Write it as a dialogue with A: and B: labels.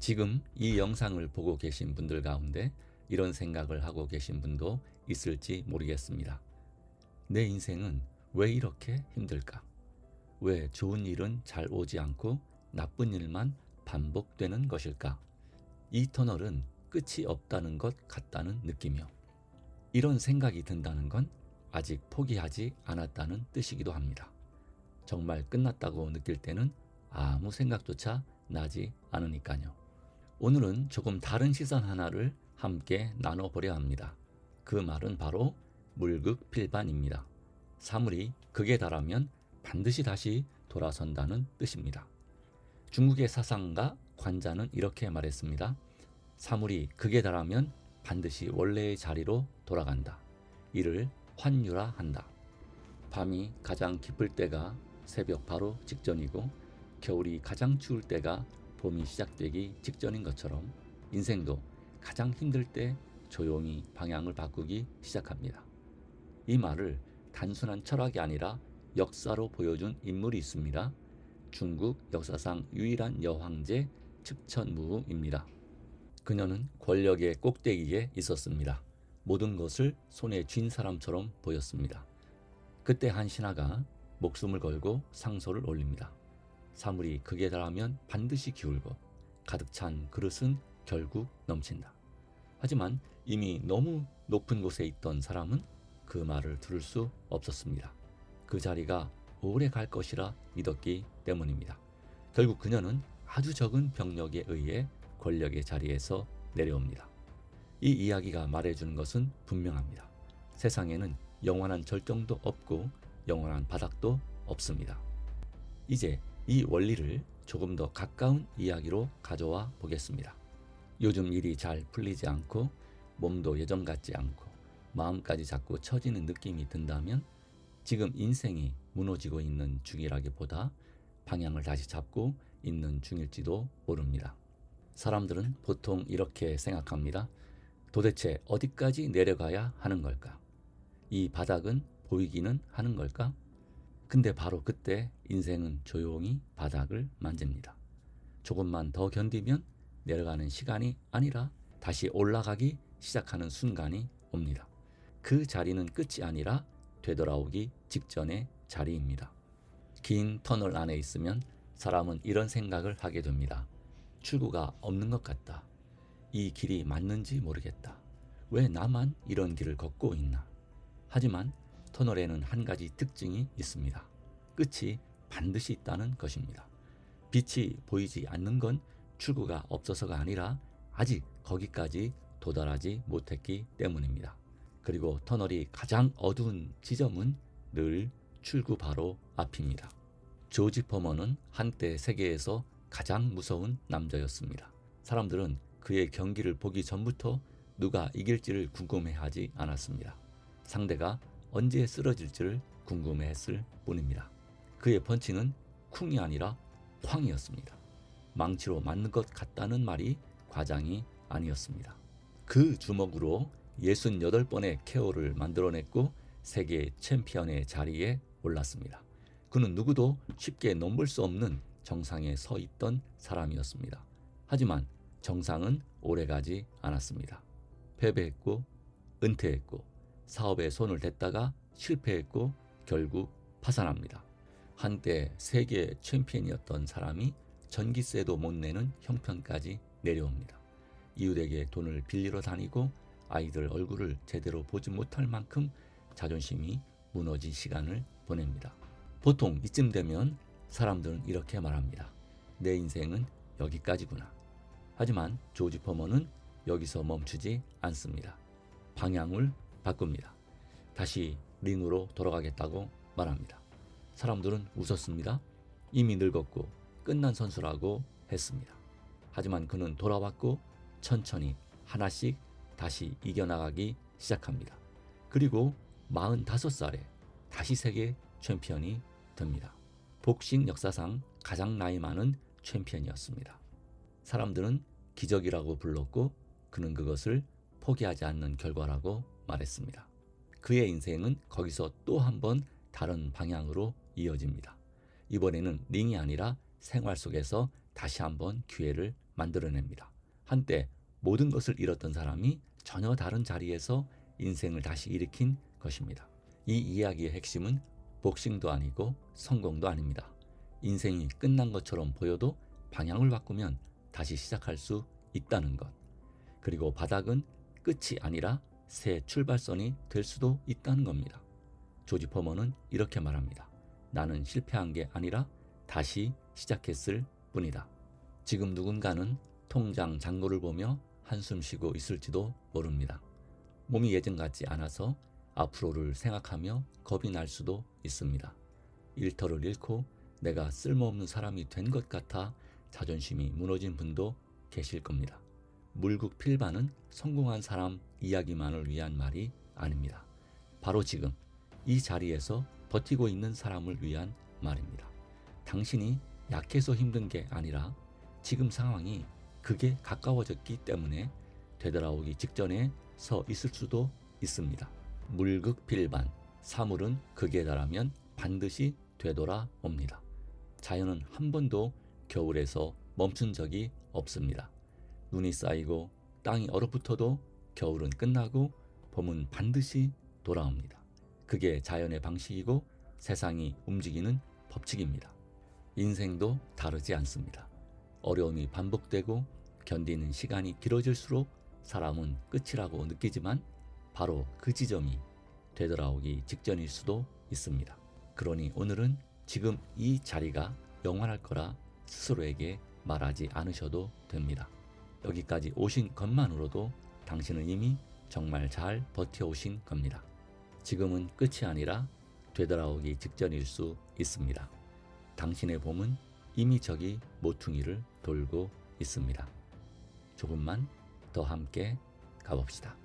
A: 지금 이 영상을 보고 계신 분들 가운데 이런 생각을 하고 계신 분도 있을지 모르겠습니다. 내 인생은 왜 이렇게 힘들까? 왜 좋은 일은 잘 오지 않고 나쁜 일만 반복되는 것일까? 이 터널은 끝이 없다는 것 같다는 느낌이요. 이런 생각이 든다는 건 아직 포기하지 않았다는 뜻이기도 합니다. 정말 끝났다고 느낄 때는 아무 생각조차 나지 않으니까요. 오늘은 조금 다른 시선 하나를 함께 나눠보려 합니다. 그 말은 바로 물극필반입니다. 사물이 극에 달하면 반드시 다시 돌아선다는 뜻입니다. 중국의 사상가 관자는 이렇게 말했습니다. 사물이 극에 달하면 반드시 원래의 자리로 돌아간다. 이를 환유라 한다. 밤이 가장 깊을 때가 새벽 바로 직전이고 겨울이 가장 추울 때가 봄이 시작되기 직전인 것처럼 인생도 가장 힘들 때 조용히 방향을 바꾸기 시작합니다. 이 말을 단순한 철학이 아니라 역사로 보여준 인물이 있습니다. 중국 역사상 유일한 여황제 측천무입니다. 그녀는 권력의 꼭대기에 있었습니다. 모든 것을 손에 쥔 사람처럼 보였습니다. 그때 한 신하가 목숨을 걸고 상소를 올립니다. 사물이 극에 달하면 반드시 기울고 가득 찬 그릇은 결국 넘친다. 하지만 이미 너무 높은 곳에 있던 사람은 그 말을 들을 수 없었습니다. 그 자리가 오래 갈 것이라 믿었기 때문입니다. 결국 그녀는 아주 적은 병력에 의해 권력의 자리에서 내려옵니다. 이 이야기가 말해주는 것은 분명합니다. 세상에는 영원한 절정도 없고 영원한 바닥도 없습니다. 이제 이 원리를 조금 더 가까운 이야기로 가져와 보겠습니다. 요즘 일이 잘 풀리지 않고 몸도 예전 같지 않고 마음까지 자꾸 처지는 느낌이 든다면 지금 인생이 무너지고 있는 중이라기보다 방향을 다시 잡고 있는 중일지도 모릅니다. 사람들은 보통 이렇게 생각합니다. 도대체 어디까지 내려가야 하는 걸까? 이 바닥은 보이기는 하는 걸까? 근데 바로 그때 인생은 조용히 바닥을 만집니다. 조금만 더 견디면 내려가는 시간이 아니라 다시 올라가기 시작하는 순간이 옵니다. 그 자리는 끝이 아니라 되돌아오기 직전의 자리입니다. 긴 터널 안에 있으면 사람은 이런 생각을 하게 됩니다. 출구가 없는 것 같다. 이 길이 맞는지 모르겠다. 왜 나만 이런 길을 걷고 있나? 하지만 터널에는 한 가지 특징이 있습니다. 끝이 반드시 있다는 것입니다. 빛이 보이지 않는 건 출구가 없어서가 아니라 아직 거기까지 도달하지 못했기 때문입니다. 그리고 터널이 가장 어두운 지점은 늘 출구 바로 앞입니다. 조지 포먼은 한때 세계에서 가장 무서운 남자였습니다. 사람들은 그의 경기를 보기 전부터 누가 이길지를 궁금해하지 않았습니다. 상대가 언제 쓰러질지를 궁금해했을 뿐입니다. 그의 펀치는 쿵이 아니라 쾅이었습니다. 망치로 맞는 것 같다는 말이 과장이 아니었습니다. 그 주먹으로 68번의 KO를 만들어냈고 세계 챔피언의 자리에 올랐습니다. 그는 누구도 쉽게 넘볼 수 없는 정상에 서 있던 사람이었습니다. 하지만 정상은 오래가지 않았습니다. 패배했고 은퇴했고 사업에 손을 댔다가 실패했고 결국 파산합니다. 한때 세계 챔피언이었던 사람이 전기세도 못 내는 형편까지 내려옵니다. 이웃에게 돈을 빌리러 다니고 아이들 얼굴을 제대로 보지 못할 만큼 자존심이 무너진 시간을 보냅니다. 보통 이쯤 되면 사람들은 이렇게 말합니다. 내 인생은 여기까지구나. 하지만 조지 포먼은 여기서 멈추지 않습니다. 방향을 바꿉니다. 다시 링으로 돌아가겠다고 말합니다. 사람들은 웃었습니다. 이미 늙었고 끝난 선수라고 했습니다. 하지만 그는 돌아왔고 천천히 하나씩 다시 이겨나가기 시작합니다. 그리고 45살에 다시 세계 챔피언이 됩니다. 복싱 역사상 가장 나이 많은 챔피언이었습니다. 사람들은 기적이라고 불렀고 그는 그것을 포기하지 않는 결과라고 말했습니다. 그의 인생은 거기서 또 한 번 다른 방향으로 이어집니다. 이번에는 링이 아니라 생활 속에서 다시 한번 기회를 만들어냅니다. 한때 모든 것을 잃었던 사람이 전혀 다른 자리에서 인생을 다시 일으킨 것입니다. 이 이야기의 핵심은 복싱도 아니고 성공도 아닙니다. 인생이 끝난 것처럼 보여도 방향을 바꾸면 다시 시작할 수 있다는 것. 그리고 바닥은 끝이 아니라 새 출발선이 될 수도 있다는 겁니다. 조지 포먼은 이렇게 말합니다. 나는 실패한 게 아니라 다시 시작했을 뿐이다. 지금 누군가는 통장 잔고를 보며 한숨 쉬고 있을지도 모릅니다. 몸이 예전 같지 않아서 앞으로를 생각하며 겁이 날 수도 있습니다. 일터를 잃고 내가 쓸모없는 사람이 된 것 같아 자존심이 무너진 분도 계실 겁니다. 물국필반은 성공한 사람 이야기만을 위한 말이 아닙니다. 바로 지금 이 자리에서 버티고 있는 사람을 위한 말입니다. 당신이 약해서 힘든 게 아니라 지금 상황이 극에 가까워졌기 때문에 되돌아오기 직전에 서 있을 수도 있습니다. 물극필반, 사물은 극에 달하면 반드시 되돌아옵니다. 자연은 한 번도 겨울에서 멈춘 적이 없습니다. 눈이 쌓이고 땅이 얼어붙어도 겨울은 끝나고 봄은 반드시 돌아옵니다. 그게 자연의 방식이고 세상이 움직이는 법칙입니다. 인생도 다르지 않습니다. 어려움이 반복되고 견디는 시간이 길어질수록 사람은 끝이라고 느끼지만 바로 그 지점이 되돌아오기 직전일 수도 있습니다. 그러니 오늘은 지금 이 자리가 영원할 거라 스스로에게 말하지 않으셔도 됩니다. 여기까지 오신 것만으로도 당신은 이미 정말 잘 버텨오신 겁니다. 지금은 끝이 아니라 되돌아오기 직전일 수 있습니다. 당신의 봄은 이미 저기 모퉁이를 돌고 있습니다. 조금만 더 함께 가봅시다.